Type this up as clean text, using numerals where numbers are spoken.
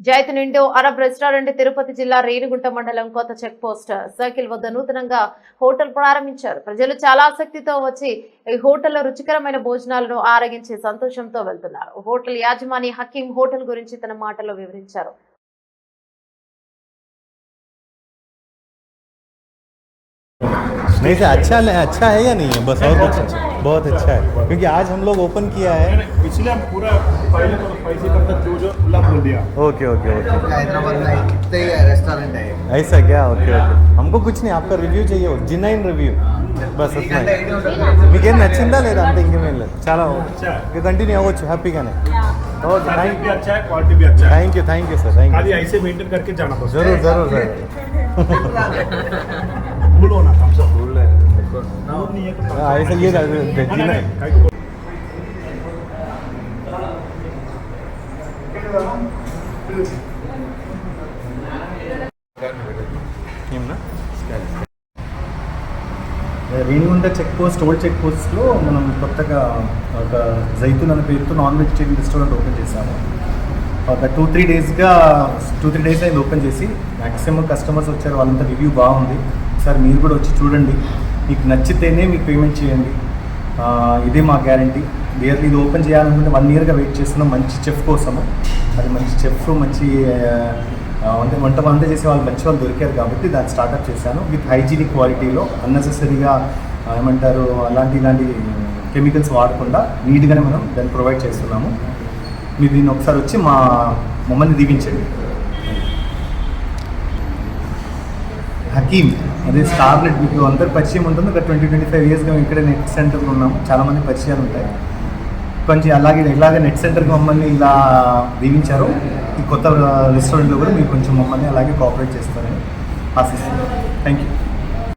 జైత్ నిండు Arab restaurant Tirupati జిల్లా రేణిగుంట మండలం కొత్త చెక్ పోస్ట్ సర్కిల్ వద్ద నూతనంగా హోటల్ ప్రారంభించారు. ప్రజలు చాలా ఆసక్తితో వచ్చి ఈ హోటల్లో రుచికరమైన భోజనాలను ఆరగించి సంతోషంతో వెళ్తున్నారు. హోటల్ యాజమాని హకీం హోటల్ గురించి తన మాటల్లో వివరించారు. नहीं सर, अच्छा है या नहीं है? बस और कुछ बहुत अच्छा है क्योंकि आज हम लोग ओपन किया है, इसलिए हम पूरा पहले तो स्पाइसी करता जो खुला बोल दिया। ओके ओके ओके हैदराबाद में कितने रेस्टोरेंट है ऐसा क्या? ओके ओके हमको कुछ नहीं, आपका रिव्यू चाहिए, जिनाइन रिव्यू బస్ మీకేం నచ్చిందా లేదా అంతే ఇంకేమేం లేదు. చాలా కంటిన్యూ అవ్వచ్చు హ్యాపీగానే. ఓకే भी अच्छा है, क्वालिटी भी अच्छा है। थैंक यू सर, थैंक खाली यू. ऐसे मेंटेन करके जाना बस। जरूर जरूर सर. भूलो ना हम सब भूल रहे नहीं है तो ऐसा ये जिनाइन Renigunta check post old check పోస్ట్లో మనం కొత్తగా ఒక జైతూన్ అనే పేరుతో నాన్ వెజిటేరియన్ రెస్టారెంట్ ఓపెన్ చేశాము. ఒక 2-3 డేస్ అయింది ఓపెన్ చేసి. మ్యాక్సిమం కస్టమర్స్ వచ్చారు, వాళ్ళంతా రివ్యూ బాగుంది. సార్ మీరు కూడా వచ్చి చూడండి, మీకు నచ్చితేనే మీకు పేమెంట్ చేయండి, ఇదే మా గ్యారంటీ. ఇయర్లీ ఇది ఓపెన్ చేయాలనుకుంటే 1 ఇయర్గా వెయిట్ చేస్తున్నాం మంచి చెఫ్ కోసము. అది మంచి చెఫ్ మంచి వంట చేసే వాళ్ళు మంచి వాళ్ళు దొరికారు కాబట్టి దాన్ని స్టార్ట్అప్ చేశాను. విత్ హైజీనిక్ క్వాలిటీలో అన్నెసెసరీగా ఏమంటారు ఇలాంటి కెమికల్స్ వాడకుండా నీట్గానే మనం దాన్ని ప్రొవైడ్ చేస్తున్నాము. మీరు దీన్ని ఒకసారి వచ్చి మమ్మల్ని దీవించండి. హకీమ్ అదే స్టార్ నెట్, మీకు అందరు పరిచయం ఉంటుంది. ఒక 20-25 ఇయర్స్గా ఇక్కడే నెట్ సెంటర్లో ఉన్నాము, చాలామంది పరిచయాలు ఉంటాయి. కొంచెం ఇలాగే నెట్ సెంటర్కి మమ్మల్ని ఇలా దీవించారు. ఈ కొత్త రెస్టారెంట్లో కూడా మీరు కొంచెం మమ్మల్ని అలాగే కోఆపరేట్ చేస్తారని ఆశిస్తున్నాను. Thank you.